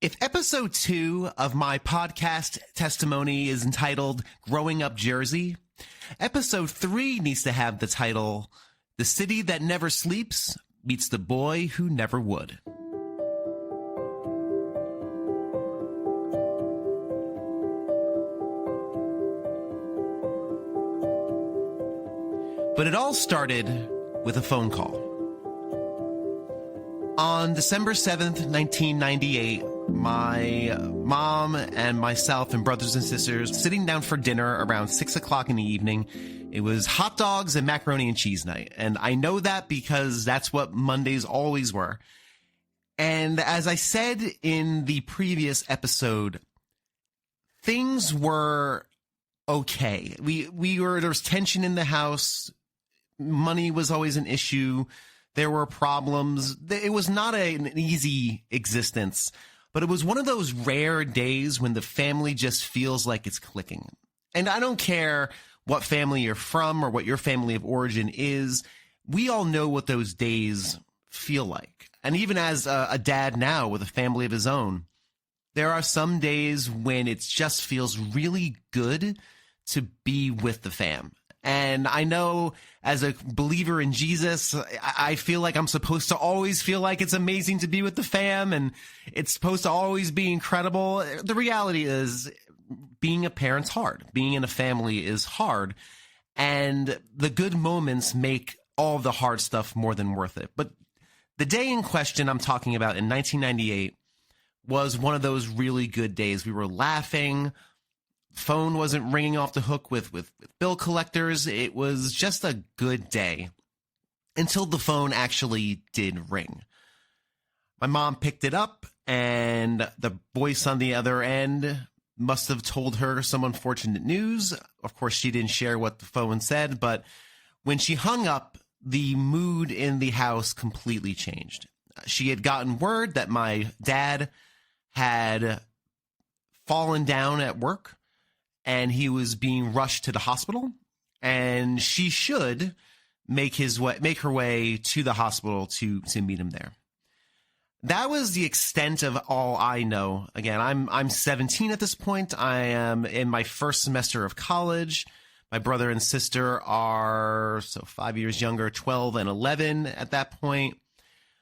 If episode 2 of my podcast testimony is entitled Growing Up Jersey, episode 3 needs to have the title The City That Never Sleeps Meets the Boy Who Never Would. But it all started with a phone call. On December 7th, 1998, my mom and myself and brothers and sisters sitting down for dinner around 6 o'clock in the evening. It was hot dogs and macaroni and cheese night. And I know that because that's what Mondays always were. And as I said in the previous episode, things were okay. There was tension in the house. Money was always an issue. There were problems. It was not an easy existence, but it was one of those rare days when the family just feels like it's clicking. And I don't care what family you're from or what your family of origin is. We all know what those days feel like. And even as a dad now with a family of his own, there are some days when it just feels really good to be with the fam. And I know as a believer in Jesus, I feel like I'm supposed to always feel like it's amazing to be with the fam and it's supposed to always be incredible. The reality is being a parent's hard. Being in a family is hard. And the good moments make all the hard stuff more than worth it. But the day in question I'm talking about in 1998 was one of those really good days. We were laughing. Phone wasn't ringing off the hook with bill collectors. It was just a good day until the phone actually did ring. My mom picked it up and the voice on the other end must have told her some unfortunate news. Of course, she didn't share what the phone said, but when she hung up, the mood in the house completely changed. She had gotten word that my dad had fallen down at work and he was being rushed to the hospital, and she should make her way to the hospital to meet him there. That was the extent of all I know. Again, I'm 17 at this point. I am in my first semester of college. My brother and sister are 5 years younger, 12 and 11 at that point.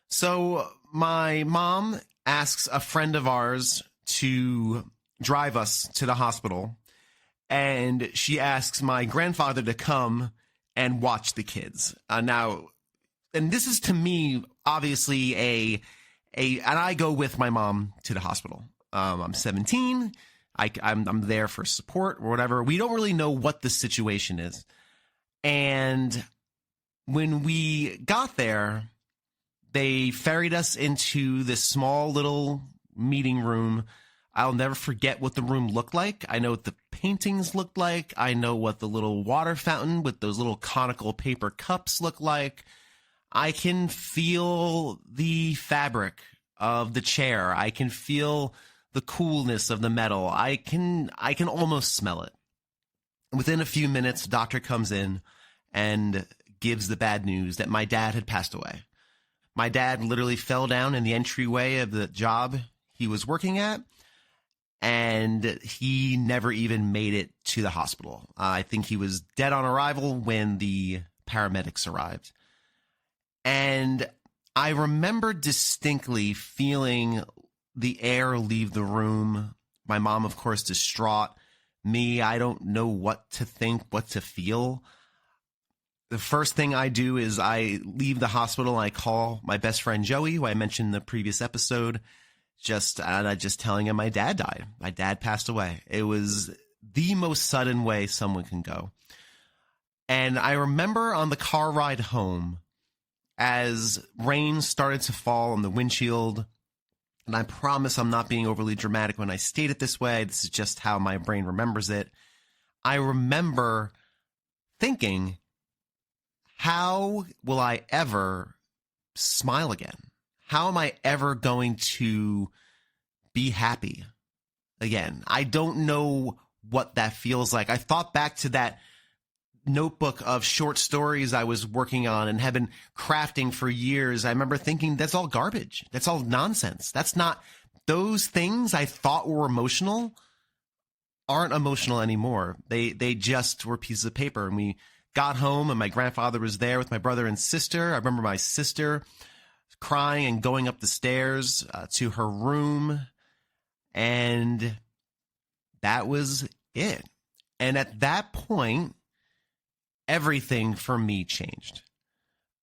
So my mom asks a friend of ours to drive us to the hospital. And she asks my grandfather to come and watch the kids. Now, and this is to me, obviously, and I go with my mom to the hospital. I'm 17. I'm there for support or whatever. We don't really know what the situation is. And when we got there, they ferried us into this small little meeting room. I'll never forget what the room looked like. I know what the paintings looked like. I know what the little water fountain with those little conical paper cups looked like. I can feel the fabric of the chair. I can feel the coolness of the metal. I can almost smell it. Within a few minutes, the doctor comes in and gives the bad news that my dad had passed away. My dad literally fell down in the entryway of the job he was working at, and he never even made it to the hospital. I think he was dead on arrival when the paramedics arrived. And I remember distinctly feeling the air leave the room. My mom, of course, distraught. Me, I don't know what to think, what to feel. The first thing I do is I leave the hospital and I call my best friend Joey, who I mentioned in the previous episode. Just telling him my dad died. My dad passed away. It was the most sudden way someone can go. And I remember on the car ride home, as rain started to fall on the windshield, and I promise I'm not being overly dramatic when I state it this way. This is just how my brain remembers it. I remember thinking, how will I ever smile again? How am I ever going to be happy again? I don't know what that feels like. I thought back to that notebook of short stories I was working on and had been crafting for years. I remember thinking, that's all garbage. That's all nonsense. That's not those things I thought were emotional aren't emotional anymore. They just were pieces of paper. And we got home and my grandfather was there with my brother and sister. I remember my sister crying and going up the stairs to her room. And that was it. And at that point, everything for me changed.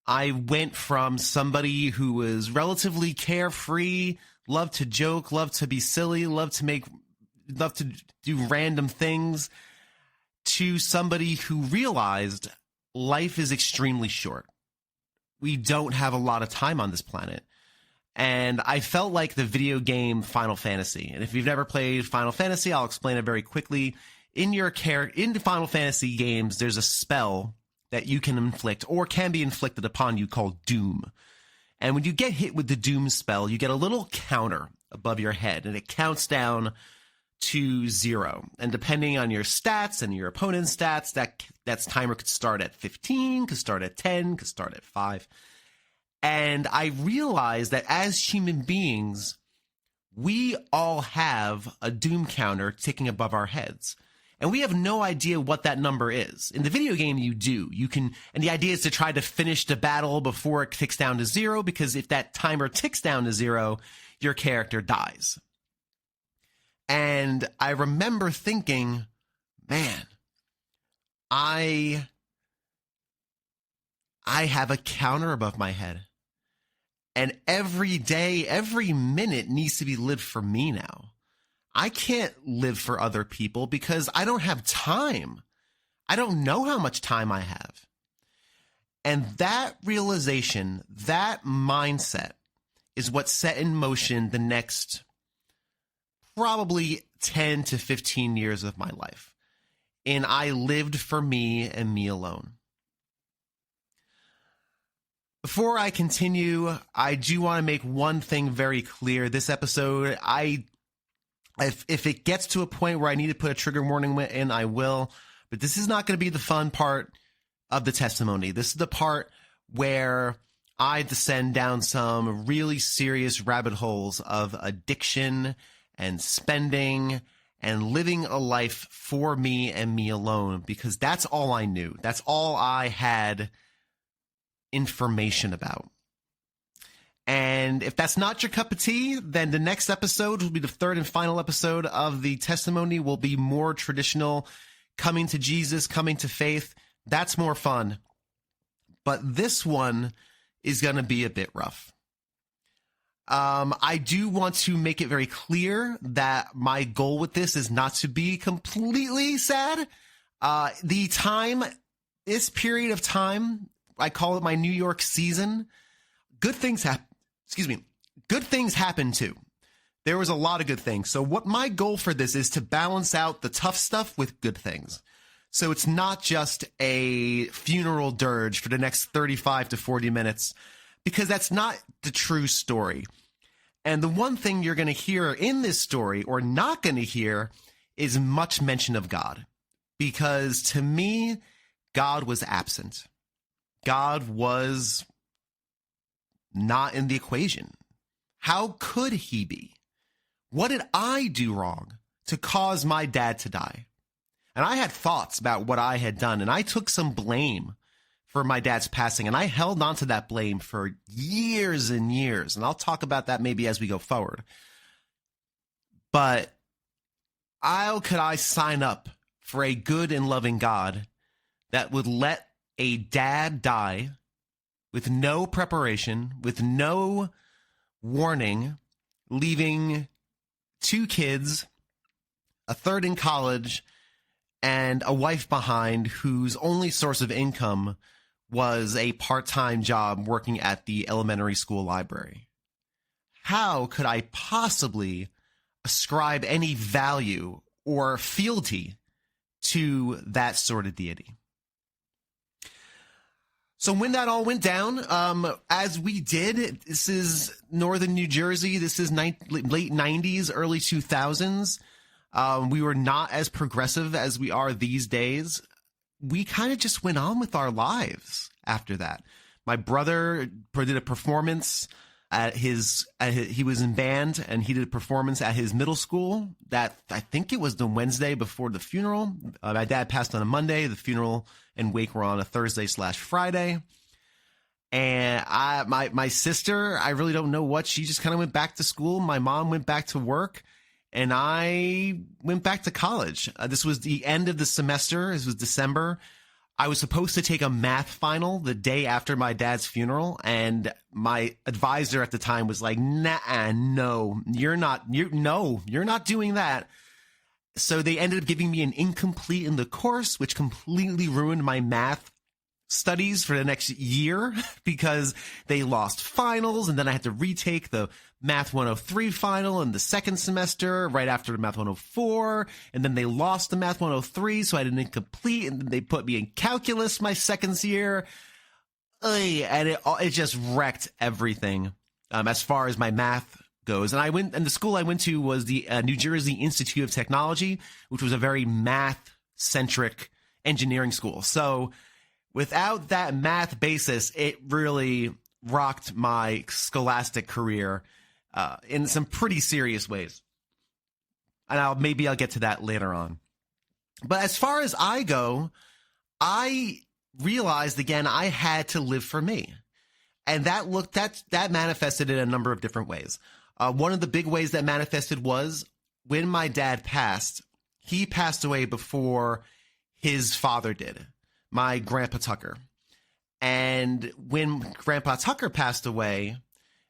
I went from somebody who was relatively carefree, loved to joke, loved to be silly, loved to do random things, to somebody who realized life is extremely short. We don't have a lot of time on this planet. And I felt like the video game Final Fantasy. And if you've never played Final Fantasy, I'll explain it very quickly. In the Final Fantasy games, there's a spell that you can inflict or can be inflicted upon you called Doom. And when you get hit with the Doom spell, you get a little counter above your head, and it counts down to 0. And depending on your stats and your opponent's stats, that timer could start at 15, could start at 10, could start at 5. And I realized that as human beings, we all have a Doom counter ticking above our heads. And we have no idea what that number is. In the video game, you do. And the idea is to try to finish the battle before it ticks down to 0, because if that timer ticks down to 0, your character dies. And I remember thinking, man, I have a counter above my head. And every day, every minute needs to be lived for me now. I can't live for other people because I don't have time. I don't know how much time I have. And that realization, that mindset is what set in motion the next probably 10 to 15 years of my life. And I lived for me and me alone. Before I continue, I do want to make one thing very clear. This episode, if it gets to a point where I need to put a trigger warning in, I will. But this is not going to be the fun part of the testimony. This is the part where I descend down some really serious rabbit holes of addiction and spending and living a life for me and me alone, because that's all I knew. That's all I had information about. And if that's not your cup of tea, then the next episode will be the third and final episode of the testimony, will be more traditional, coming to Jesus, coming to faith. That's more fun. But this one is going to be a bit rough. I do want to make it very clear that my goal with this is not to be completely sad. This period of time, I call it my New York season. Good things happen too. There was a lot of good things. So what my goal for this is to balance out the tough stuff with good things. So it's not just a funeral dirge for the next 35 to 40 minutes, because that's not the true story. And the one thing you're going to hear in this story, or not going to hear, is much mention of God. Because to me, God was absent. God was not in the equation. How could he be? What did I do wrong to cause my dad to die? And I had thoughts about what I had done, and I took some blame for my dad's passing, and I held on to that blame for years and years. And I'll talk about that maybe as we go forward. But how could I sign up for a good and loving God that would let a dad die with no preparation, with no warning, leaving 2 kids, a third in college, and a wife behind whose only source of income was a part-time job working at the elementary school library? How could I possibly ascribe any value or fealty to that sort of deity? So when that all went down, as we did, this is northern New Jersey. This is late 90s, early 2000s. We were not as progressive as we are these days. We kind of just went on with our lives after that. My brother did a performance he was in band, and he did a performance at his middle school. That I think it was the Wednesday before the funeral. My dad passed on a Monday. The funeral and wake were on a Thursday/Friday. And my sister, I really don't know what. She just kind of went back to school. My mom went back to work, and I went back to college. This was the end of the semester. This was December. I was supposed to take a math final the day after my dad's funeral, and my advisor at the time was like, "Nah, no, you're not doing that." So they ended up giving me an incomplete in the course, which completely ruined my math studies for the next year because they lost finals, and then I had to retake the Math 103 final in the second semester right after the Math 104, and then they lost the Math 103, so I had an incomplete, and then they put me in calculus my second year, and it just wrecked everything as far as my math goes. And the school I went to was the New Jersey Institute of Technology, which was a very math-centric engineering school. So without that math basis, it really rocked my scholastic career in some pretty serious ways. And maybe I'll get to that later on. But as far as I go, I realized again I had to live for me. And that manifested in a number of different ways. One of the big ways that manifested was when my dad passed. He passed away before his father did, my Grandpa Tucker. And when Grandpa Tucker passed away,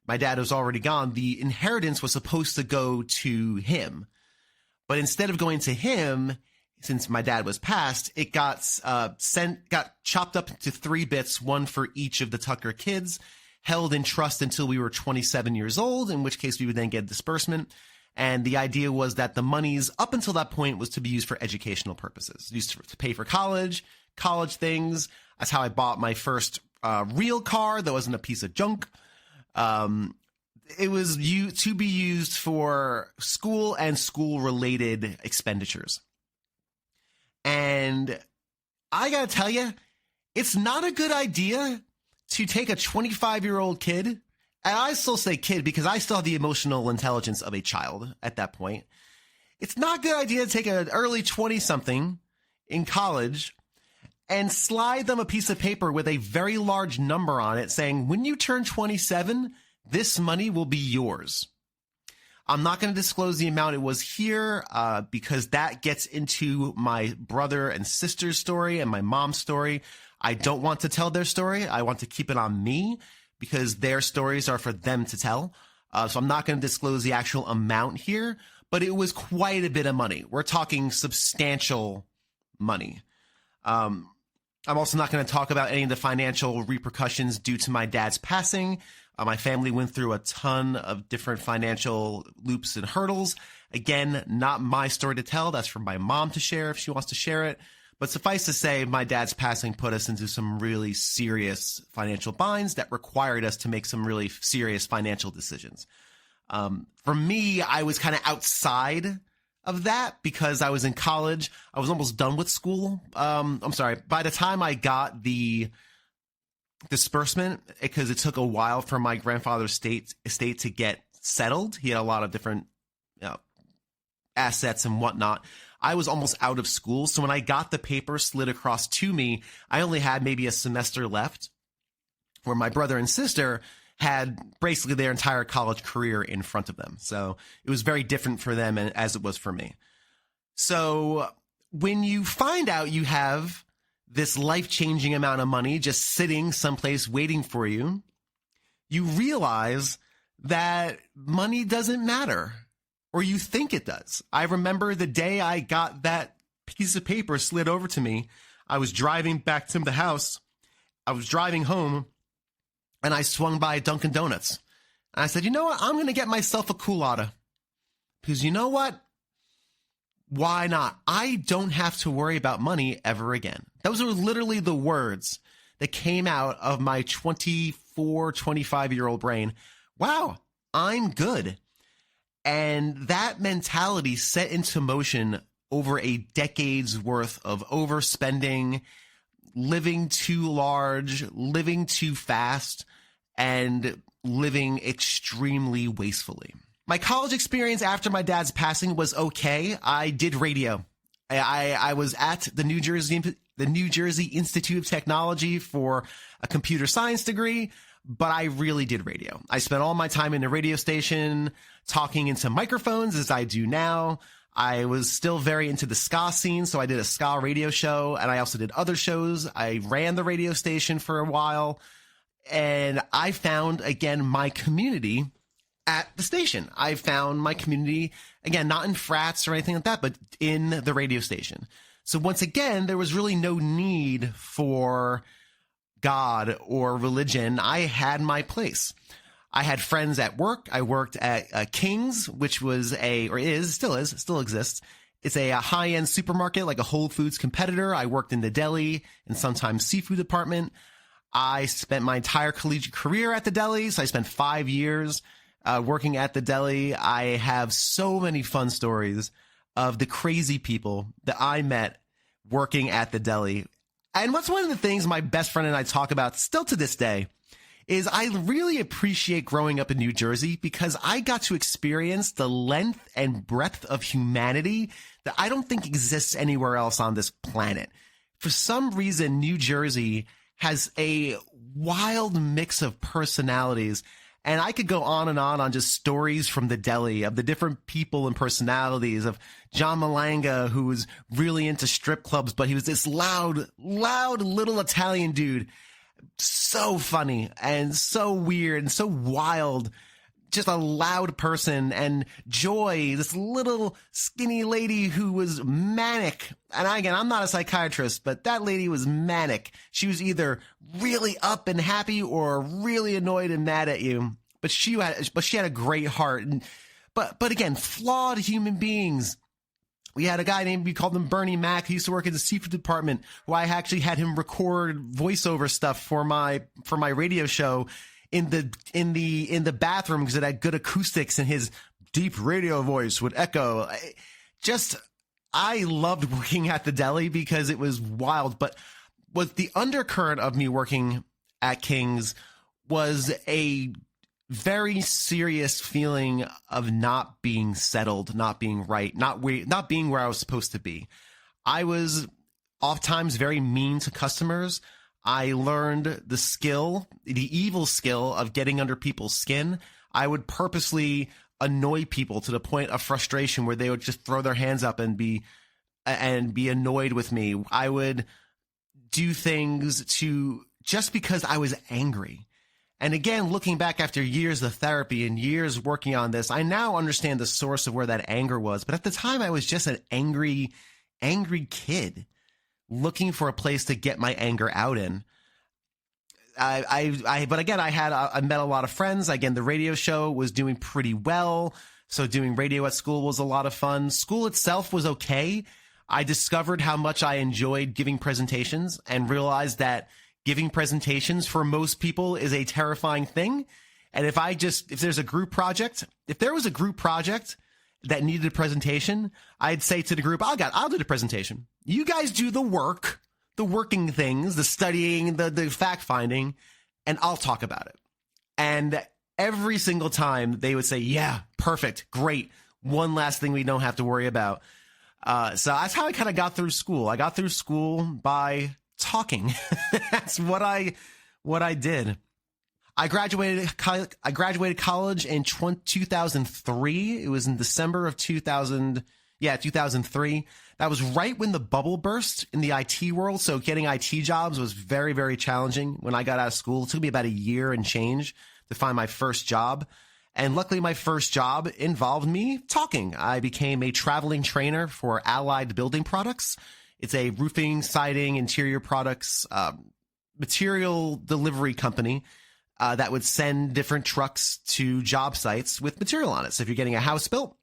my dad was already gone. The inheritance was supposed to go to him. But instead of going to him, since my dad was passed, it got chopped up into 3 bits, one for each of the Tucker kids, held in trust until we were 27 years old, in which case we would then get disbursement. And the idea was that the monies up until that point was to be used for educational purposes, used to pay for college things. That's how I bought my first real car that wasn't a piece of junk. It was to be used for school and school-related expenditures. And I gotta tell you, it's not a good idea to take a 25-year-old kid, and I still say kid because I still have the emotional intelligence of a child at that point. It's not a good idea to take an early 20-something in college and slide them a piece of paper with a very large number on it saying, when you turn 27, this money will be yours. I'm not going to disclose the amount it was here because that gets into my brother and sister's story and my mom's story. I don't want to tell their story. I want to keep it on me because their stories are for them to tell. So I'm not going to disclose the actual amount here, but it was quite a bit of money. We're talking substantial money. I'm also not going to talk about any of the financial repercussions due to my dad's passing. My family went through a ton of different financial loops and hurdles. Again, not my story to tell. That's for my mom to share if she wants to share it. But suffice to say, my dad's passing put us into some really serious financial binds that required us to make some really serious financial decisions. For me, I was kind of outside of that because I was in college. I was almost done with school. I'm sorry. By the time I got the disbursement, because it took a while for my grandfather's estate to get settled. He had a lot of different assets and whatnot. I was almost out of school. So when I got the paper slid across to me, I only had maybe a semester left, where my brother and sister had basically their entire college career in front of them. So it was very different for them as it was for me. So when you find out you have this life-changing amount of money just sitting someplace waiting for you, you realize that money doesn't matter, or you think it does. I remember the day I got that piece of paper slid over to me. I was driving back to the house. I was driving home, and I swung by Dunkin' Donuts. And I said, you know what? I'm going to get myself a culotta. Because you know what? Why not? I don't have to worry about money ever again. Those were literally the words that came out of my 24, 25-year-old brain. Wow, I'm good. And that mentality set into motion over a decade's worth of overspending, living too large, living too fast, and living extremely wastefully. My college experience after my dad's passing was okay. I did radio. I was at the New Jersey Institute of Technology for a computer science degree, but I really did radio. I spent all my time in the radio station talking into microphones as I do now. I was still very into the ska scene, so I did a ska radio show, and I also did other shows. I ran the radio station for a while, and I found, again, my community at the station. I found my community, again, not in frats or anything like that, but in the radio station. So once again, there was really no need for God or religion. I had my place. I had friends at work. I worked at King's, which was still exists. It's a high-end supermarket, like a Whole Foods competitor. I worked in the deli and sometimes seafood department. I spent my entire collegiate career at the deli. So I spent 5 years working at the deli. I have so many fun stories of the crazy people that I met working at the deli. And what's one of the things my best friend and I talk about still to this day is I really appreciate growing up in New Jersey because I got to experience the length and breadth of humanity that I don't think exists anywhere else on this planet. For some reason, New Jersey has a wild mix of personalities. And I could go on just stories from the deli of the different people and personalities of John Malanga, who was really into strip clubs, but he was this loud little Italian dude. So funny and so weird and so wild. Just a loud person. And Joy, this little skinny lady who was manic. And again, I'm not a psychiatrist, but that lady was manic. She was either really up and happy or really annoyed and mad at you. But she had a great heart. But again, flawed human beings. We had a guy we called him Bernie Mac. He used to work in the seafood department, who I actually had him record voiceover stuff for my radio show in the bathroom because it had good acoustics and his deep radio voice would echo. I loved working at the deli because it was wild. But what the undercurrent of me working at King's was a very serious feeling of not being settled, not being right, not being where I was supposed to be. I was oftentimes very mean to customers. I learned the evil skill of getting under people's skin. I would purposely annoy people to the point of frustration where they would just throw their hands up and be annoyed with me. I would do things just because I was angry. And again, looking back after years of therapy and years working on this, I now understand the source of where that anger was. But at the time, I was just an angry kid looking for a place to get my anger out in. But again, I met a lot of friends. Again, the radio show was doing pretty well. So doing radio at school was a lot of fun. School itself was okay. I discovered how much I enjoyed giving presentations and realized that giving presentations for most people is a terrifying thing. And if there was a group project that needed a presentation, I'd say to the group, I'll do the presentation. You guys do the work, the working things, the studying, the fact finding, and I'll talk about it. And every single time they would say, yeah, perfect, great. One last thing we don't have to worry about. So that's how I kind of got through school. I got through school by talking. That's what I did. I graduated college in 2003. It was in December of 2003. That was right when the bubble burst in the IT world. So getting IT jobs was very, very challenging when I got out of school. It took me about a year and change to find my first job. And luckily, my first job involved me talking. I became a traveling trainer for Allied Building Products. It's a roofing, siding, interior products, material delivery company that would send different trucks to job sites with material on it. So if you're getting a house built,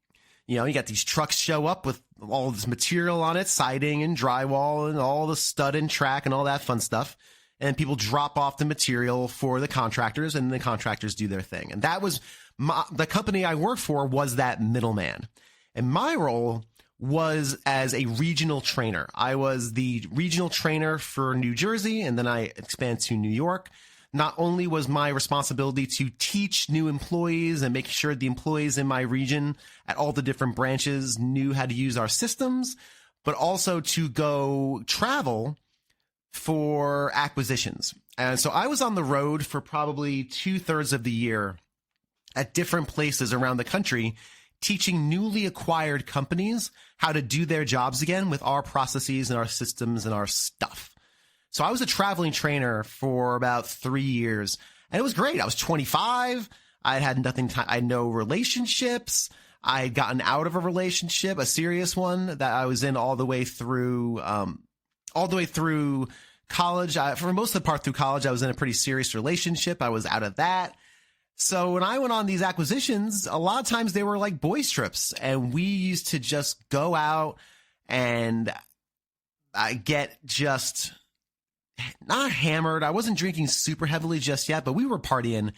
you got these trucks show up with all this material on it, siding and drywall and all the stud and track and all that fun stuff. And people drop off the material for the contractors, and the contractors do their thing. And that was the company I worked for was that middleman. And my role was as a regional trainer. I was the regional trainer for New Jersey, and then I expanded to New York. Not only was my responsibility to teach new employees and make sure the employees in my region at all the different branches knew how to use our systems, but also to go travel for acquisitions. And so I was on the road for probably 2/3 of the year at different places around the country, teaching newly acquired companies how to do their jobs again with our processes and our systems and our stuff. So I was a traveling trainer for about 3 years, and it was great. I was 25. I had I had no relationships. I had gotten out of a relationship, a serious one that I was in all the way through college. For most of the part through college, I was in a pretty serious relationship. I was out of that. So when I went on these acquisitions, a lot of times they were like boys trips, and we used to just go out and get just not hammered. I wasn't drinking super heavily just yet, but we were partying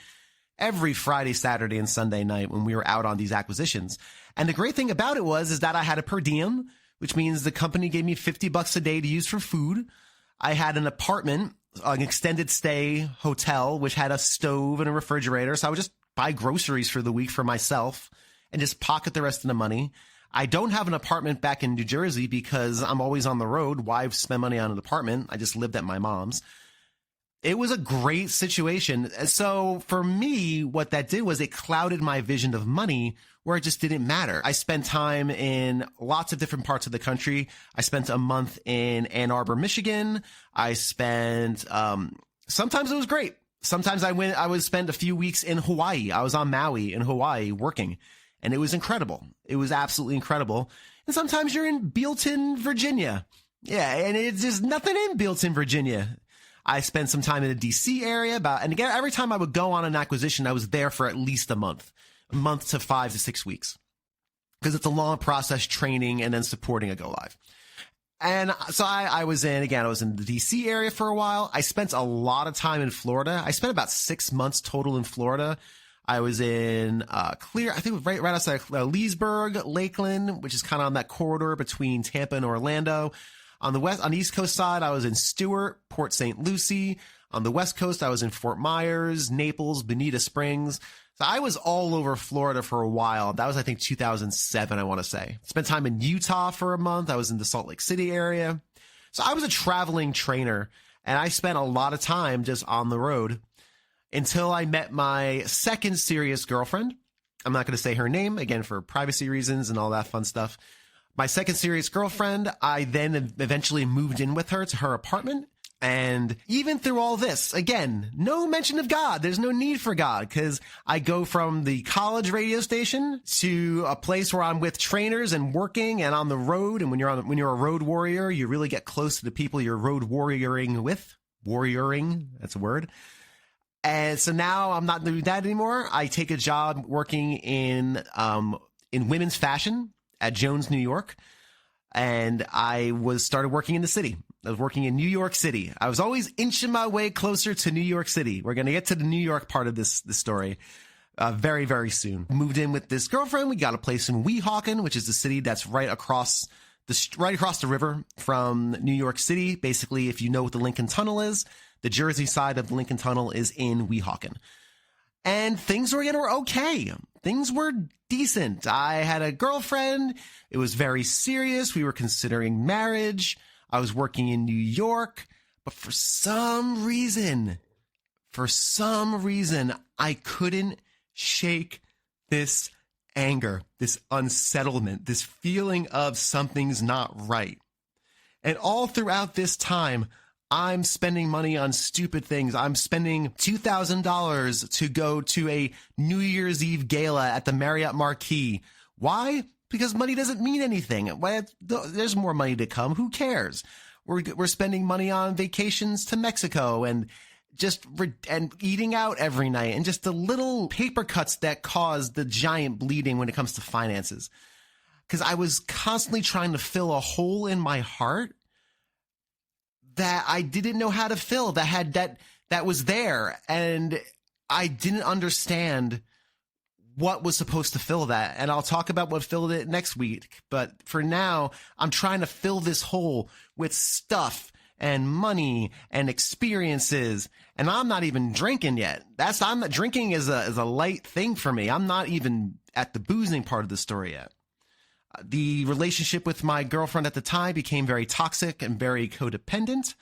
every Friday, Saturday, and Sunday night when we were out on these acquisitions. And the great thing about it is that I had a per diem, which means the company gave me $50 a day to use for food. I had an apartment, an extended stay hotel, which had a stove and a refrigerator. So I would just buy groceries for the week for myself and just pocket the rest of the money. I don't have an apartment back in New Jersey because I'm always on the road. Why spend money on an apartment? I just lived at my mom's. It was a great situation. So for me, what that did was it clouded my vision of money where it just didn't matter. I spent time in lots of different parts of the country. I spent a month in Ann Arbor, Michigan. I spent, sometimes it was great. Sometimes I would spend a few weeks in Hawaii. I was on Maui in Hawaii working. And it was incredible. It was absolutely incredible. And sometimes you're in Bealton, Virginia. Yeah, and it's just nothing in Bealton, Virginia. I spent some time in the DC area and again, every time I would go on an acquisition, I was there for at least a month to 5 to 6 weeks. Because it's a long process, training and then supporting a go live. And so I was in the DC area for a while. I spent a lot of time in Florida. I spent about 6 months total in Florida. I was in I think it was right outside Leesburg, Lakeland, which is kind of on that corridor between Tampa and Orlando. On the East Coast side, I was in Stewart, Port St. Lucie. On the West Coast, I was in Fort Myers, Naples, Bonita Springs. So I was all over Florida for a while. That was, I think, 2007, I want to say. Spent time in Utah for a month. I was in the Salt Lake City area. So I was a traveling trainer, and I spent a lot of time just on the road. Until I met my second serious girlfriend. I'm not going to say her name, again, for privacy reasons and all that fun stuff. My second serious girlfriend, I then eventually moved in with her to her apartment. And even through all this, again, no mention of God. There's no need for God because I go from the college radio station to a place where I'm with trainers and working and on the road. And when you're a road warrior, you really get close to the people you're road warrioring with. Warrioring, that's a word. And so now I'm not doing that anymore. I take a job working in women's fashion at Jones, New York. And I started working in the city. I was working in New York City. I was always inching my way closer to New York City. We're going to get to the New York part of this story very, very soon. Moved in with this girlfriend. We got a place in Weehawken, which is the city that's right across the river from New York City. Basically, if you know what the Lincoln Tunnel is, the Jersey side of the Lincoln Tunnel is in Weehawken. And things were okay. Things were decent. I had a girlfriend. It was very serious. We were considering marriage. I was working in New York. But for some reason, I couldn't shake this anger, this unsettlement, this feeling of something's not right. And all throughout this time, I'm spending money on stupid things. I'm spending $2,000 to go to a New Year's Eve gala at the Marriott Marquis. Why? Because money doesn't mean anything. There's more money to come. Who cares? We're spending money on vacations to Mexico and eating out every night and just the little paper cuts that cause the giant bleeding when it comes to finances. Because I was constantly trying to fill a hole in my heart that I didn't know how to fill, that was there. And I didn't understand what was supposed to fill that. And I'll talk about what filled it next week. But for now, I'm trying to fill this hole with stuff and money and experiences. And I'm not even drinking yet. I'm not drinking is a light thing for me. I'm not even at the boozing part of the story yet. The relationship with my girlfriend at the time became very toxic and very codependent.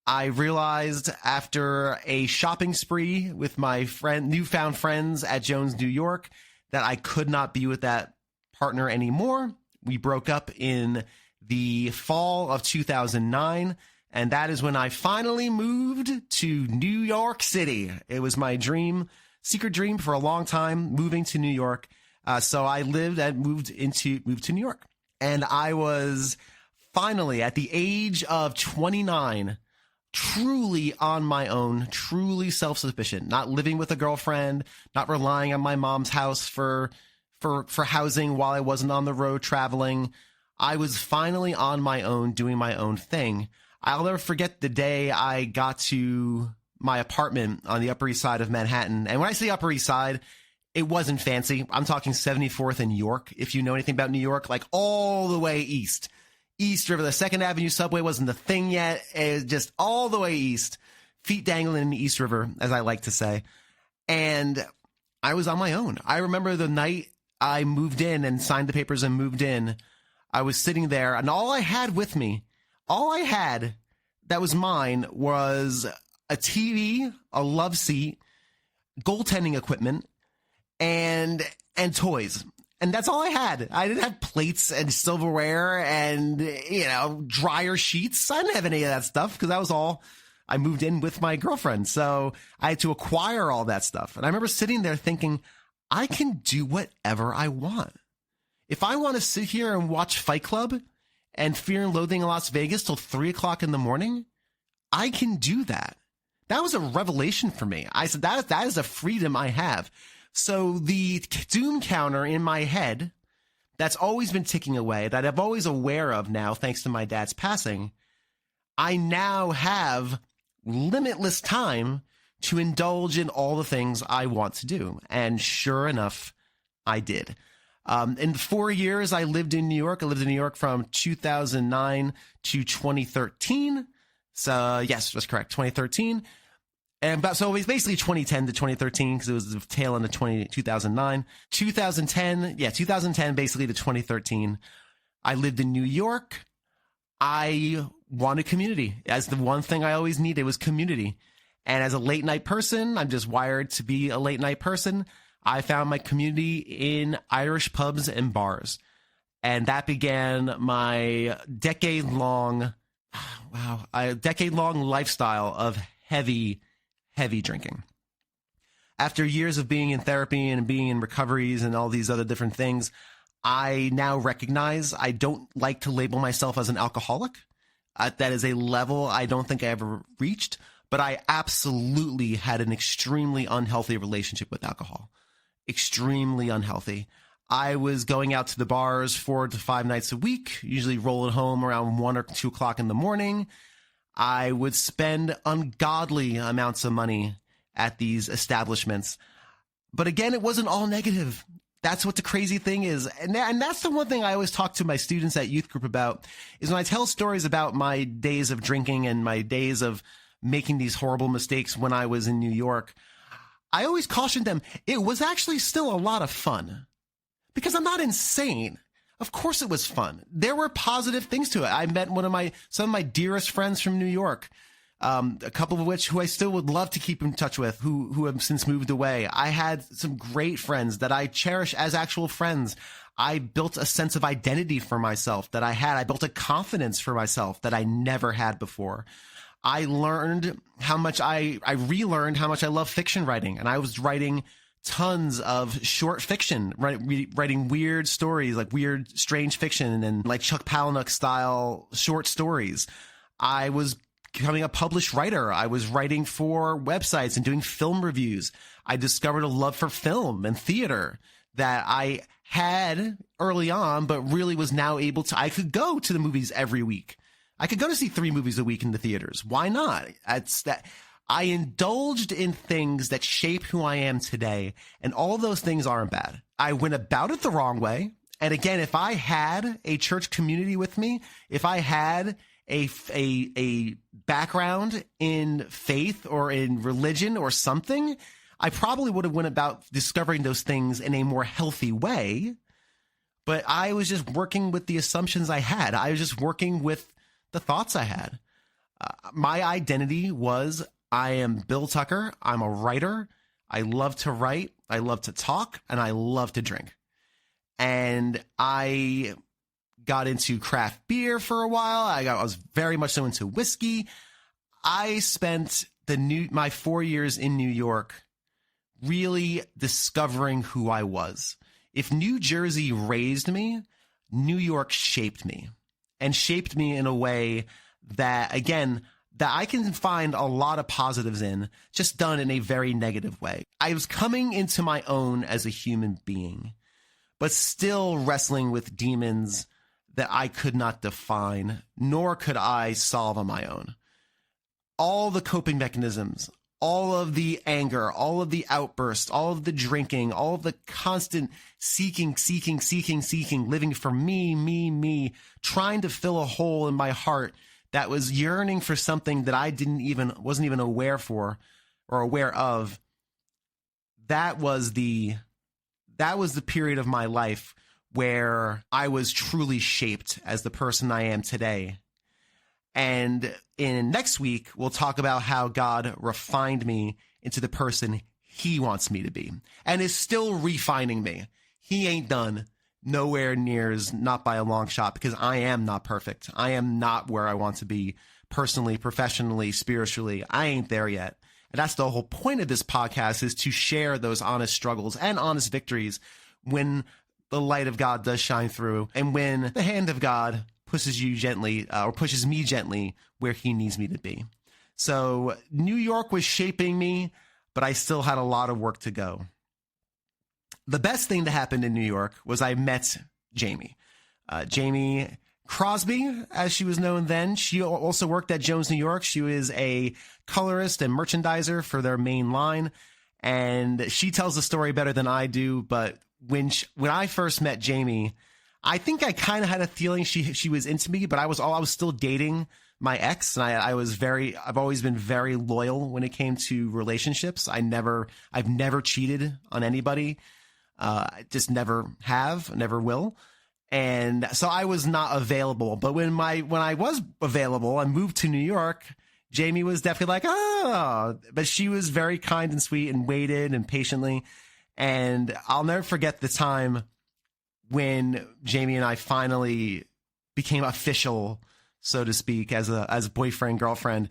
I realized after a shopping spree with my newfound friends at Jones, New York, that I could not be with that partner anymore. We broke up in the fall of 2009, and that is when I finally moved to New York City. It was my secret dream for a long time, moving to New York. So I moved to New York, and I was finally at the age of 29, truly on my own, truly self-sufficient, not living with a girlfriend, not relying on my mom's house for housing while I wasn't on the road traveling. I was finally on my own, doing my own thing. I'll never forget the day I got to my apartment on the Upper East Side of Manhattan. And when I say Upper East Side, it wasn't fancy. I'm talking 74th and York. If you know anything about New York, like all the way east. East River, the 2nd Avenue subway wasn't the thing yet. It was just all the way east, feet dangling in the East River, as I like to say. And I was on my own. I remember the night I moved in and signed the papers and moved in. I was sitting there, and all I had with me, all I had that was mine was a TV, a love seat, goaltending equipment, and toys. And that's all I had. I didn't have plates and silverware and, dryer sheets. I didn't have any of that stuff because that was all I moved in with my girlfriend. So I had to acquire all that stuff. And I remember sitting there thinking, I can do whatever I want. If I want to sit here and watch Fight Club and Fear and Loathing in Las Vegas till 3:00 in the morning, I can do that. That was a revelation for me. I said, that is a freedom I have. So the doom counter in my head that's always been ticking away, that I'm always aware of now, thanks to my dad's passing, I now have limitless time to indulge in all the things I want to do. And sure enough, I did. In the 4 years I lived in New York, I lived in New York from 2009 to 2013. So yes, that's correct, 2013. So it was basically 2010 to 2013 because it was the tail end of 2009. 2010 basically to 2013. I lived in New York. I wanted community. As the one thing I always needed was community. And as a late night person, I'm just wired to be a late night person. I found my community in Irish pubs and bars. And that began my decade-long lifestyle of heavy drinking. After years of being in therapy and being in recoveries and all these other different things, I now recognize I don't like to label myself as an alcoholic. That is a level I don't think I ever reached, but I absolutely had an extremely unhealthy relationship with alcohol. Extremely unhealthy. I was going out to the bars 4 to 5 nights a week, usually rolling home around 1 or 2 o'clock in the morning. I would spend ungodly amounts of money at these establishments. But again, it wasn't all negative. That's what the crazy thing is. And that's the one thing I always talk to my students at youth group about, is when I tell stories about my days of drinking and my days of making these horrible mistakes when I was in New York, I always caution them, it was actually still a lot of fun. Because I'm not insane. Of course it was fun. There were positive things to it. I met some of my dearest friends from New York, a couple of which who I still would love to keep in touch with, who have since moved away. I had some great friends that I cherish as actual friends. I built a sense of identity for myself that I had. I built a confidence for myself that I never had before. I relearned how much I love fiction writing, and I was writing tons of short fiction, writing weird stories, like weird, strange fiction and like Chuck Palahniuk style short stories. I was becoming a published writer. I was writing for websites and doing film reviews. I discovered a love for film and theater that I had early on, but really was now able to. I could go to the movies every week. I could go to see 3 movies a week in the theaters. Why not? I indulged in things that shape who I am today, and all of those things aren't bad. I went about it the wrong way. And again, if I had a church community with me, if I had a background in faith or in religion or something, I probably would have went about discovering those things in a more healthy way. But I was just working with the assumptions I had. I was just working with the thoughts I had. My identity was, I am Bill Tucker. I'm a writer. I love to write. I love to talk, and I love to drink. And I got into craft beer for a while. I was very much so into whiskey. I spent my 4 years in New York really discovering who I was. If New Jersey raised me, New York shaped me, and shaped me in a way that, again, that I can find a lot of positives in, just done in a very negative way. I was coming into my own as a human being, but still wrestling with demons that I could not define, nor could I solve on my own. All the coping mechanisms, all of the anger, all of the outbursts, all of the drinking, all of the constant seeking, living for me, trying to fill a hole in my heart that was yearning for something that I wasn't even aware of. That was the period of my life where I was truly shaped as the person I am today. And in next week, we'll talk about how God refined me into the person he wants me to be, and is still refining me. He ain't done. Nowhere near, not by a long shot, because I am not perfect. I am not where I want to be personally, professionally, spiritually. I ain't there yet. And that's the whole point of this podcast, is to share those honest struggles and honest victories when the light of God does shine through, and when the hand of God pushes you gently, or pushes me gently where he needs me to be. So New York was shaping me, but I still had a lot of work to go. The best thing that happened in New York was I met Jamie. Jamie Crosby, as she was known then. She also worked at Jones New York. She was a colorist and merchandiser for their main line. And she tells the story better than I do. But when I first met Jamie, I think I kind of had a feeling she was into me, but I was still dating my ex, and I've always been very loyal when it came to relationships. I've never cheated on anybody. Just never have, never will. And so I was not available. But when I was available, I moved to New York, Jamie was definitely like, but she was very kind and sweet and waited and patiently. And I'll never forget the time when Jamie and I finally became official, so to speak, as a boyfriend, girlfriend.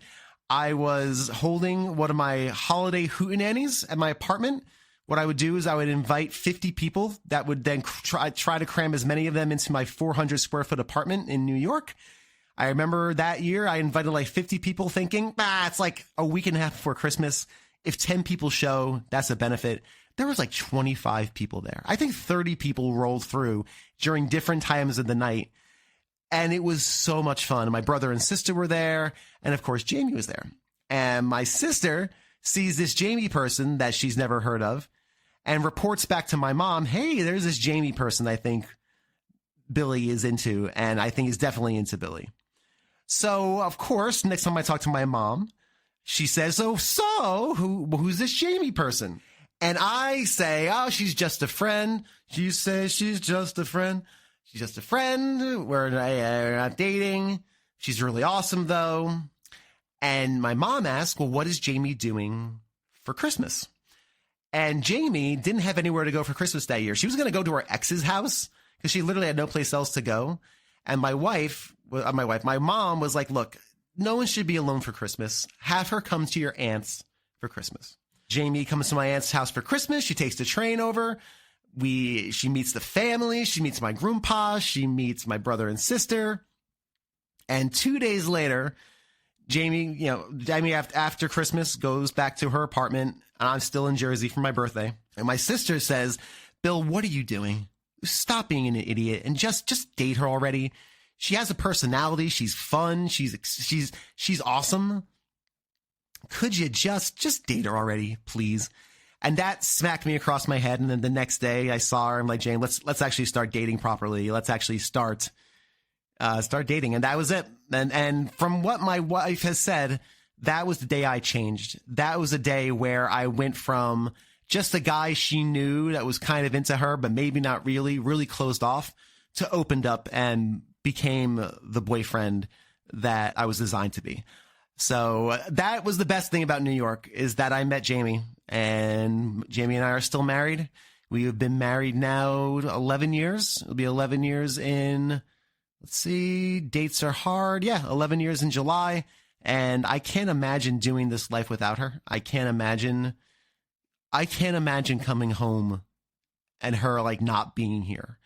I was holding one of my holiday hootenannies at my apartment. What I would do is I would invite 50 people that would then try to cram as many of them into my 400 square foot apartment in New York. I remember that year I invited like 50 people thinking, it's like a week and a half before Christmas. If 10 people show, that's a benefit. There was like 25 people there. I think 30 people rolled through during different times of the night. And it was so much fun. My brother and sister were there. And of course, Jamie was there. And my sister sees this Jamie person that she's never heard of, and reports back to my mom, hey, there's this Jamie person I think Billy is into, and I think he's definitely into Billy. So, of course, next time I talk to my mom, she says, so who's this Jamie person? And I say, she's just a friend. She says she's just a friend. She's just a friend. We're not dating. She's really awesome, though. And my mom asked, well, what is Jamie doing for Christmas? And Jamie didn't have anywhere to go for Christmas that year. She was going to go to her ex's house because she literally had no place else to go. And my mom was like, look, no one should be alone for Christmas. Have her come to your aunt's for Christmas. Jamie comes to my aunt's house for Christmas. She takes the train over. She meets the family. She meets my grandpa. She meets my brother and sister. And 2 days later, Jamie after Christmas goes back to her apartment, and I'm still in Jersey for my birthday. And my sister says, Bill, what are you doing? Stop being an idiot and just date her already. She has a personality. She's fun. She's awesome. Could you just date her already, please? And that smacked me across my head. And then the next day I saw her. I'm like, Jane, let's actually start dating properly. Let's actually start start dating. And that was it. And from what my wife has said, that was the day I changed. That was a day where I went from just a guy she knew that was kind of into her, but maybe not really closed off, to opened up and became the boyfriend that I was designed to be. So that was the best thing about New York, is that I met Jamie, and Jamie and I are still married. We have been married now 11 years. It'll be 11 years in, let's see, dates are hard. Yeah, 11 years in July. And I can't imagine doing this life without her. I can't imagine coming home and her like not being here.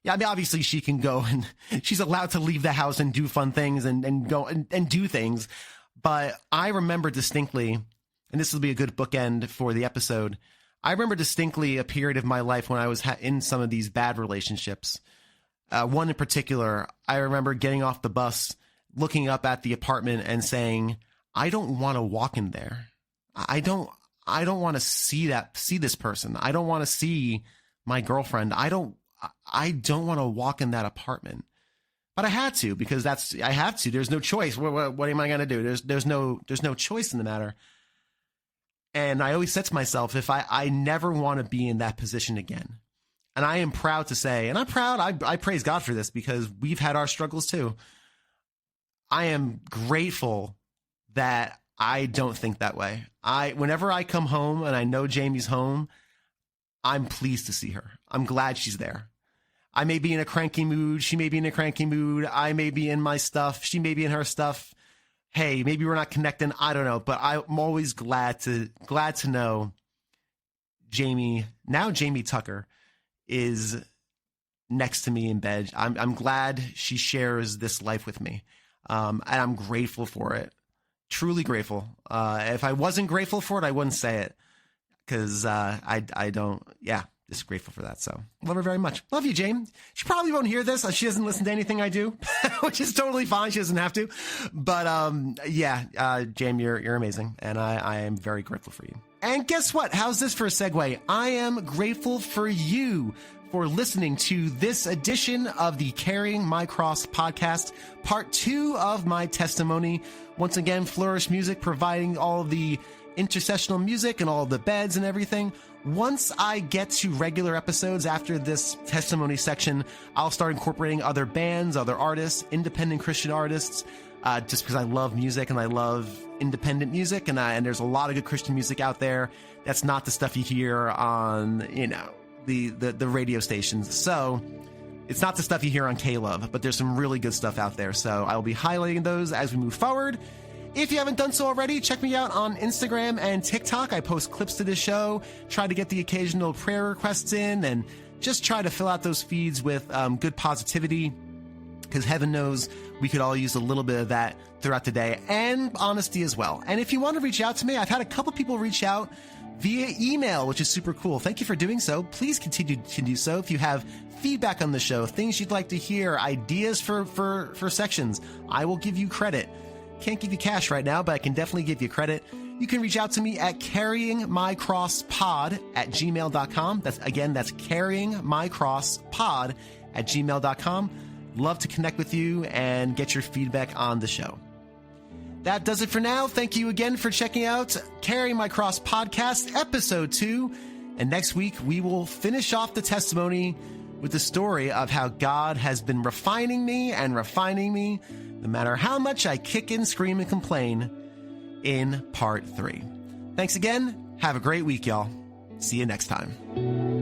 Yeah, I mean, obviously she can go and she's allowed to leave the house and do fun things and go and do things. But I remember distinctly, and this will be a good bookend for the episode, I remember distinctly a period of my life when I was in some of these bad relationships. One in particular, I remember getting off the bus, looking up at the apartment and saying, I don't want to walk in there. I don't want to see this person. I don't want to see my girlfriend. I don't want to walk in that apartment. But I had to, because I have to. There's no choice. What am I going to do? There's no choice in the matter. And I always said to myself, if I never want to be in that position again. And I am proud to say, and I'm proud, I praise God for this, because we've had our struggles too. I am grateful that I don't think that way. Whenever I come home and I know Jamie's home, I'm pleased to see her. I'm glad she's there. I may be in a cranky mood. She may be in a cranky mood. I may be in my stuff. She may be in her stuff. Hey, maybe we're not connecting. I don't know. But I'm always glad to know Jamie Tucker, is next to me in bed. I'm glad she shares this life with me. And I'm grateful for it. Truly grateful. If I wasn't grateful for it, I wouldn't say it, because I don't. Yeah, just grateful for that. So love her very much. Love you, Jane. She probably won't hear this. She doesn't listen to anything I do, which is totally fine. She doesn't have to. But yeah, Jane, you're amazing, and I am very grateful for you. And guess what? How's this for a segue? I am grateful for you for listening to this edition of the Carrying My Cross podcast, part 2 of my testimony. Once again, Flourish Music providing all the intercessional music and all the beds and everything. Once I get to regular episodes after this testimony section, I'll start incorporating other bands, other artists, independent Christian artists, just because I love music and I love independent music, and there's a lot of good Christian music out there. That's not the stuff you hear on, the radio stations. So it's not the stuff you hear on K-Love, but there's some really good stuff out there. So I will be highlighting those as we move forward. If you haven't done so already, check me out on Instagram and TikTok. I post clips to this show, try to get the occasional prayer requests in, and just try to fill out those feeds with good positivity, because heaven knows we could all use a little bit of that throughout the day, and honesty as well. And if you want to reach out to me, I've had a couple people reach out via email, which is super cool. Thank you for doing so. Please continue to do so. If you have feedback on the show, things you'd like to hear, ideas for sections, I will give you credit. Can't give you cash right now, but I can definitely give you credit. You can reach out to me at carryingmycrosspod@gmail.com. That's carryingmycrosspod@gmail.com. Love to connect with you and get your feedback on the show. That does it for now. Thank you again for checking out Carrying My Cross podcast, episode 2. And next week, we will finish off the testimony with the story of how God has been refining me, no matter how much I kick and scream and complain, in part 3. Thanks again. Have a great week, y'all. See you next time.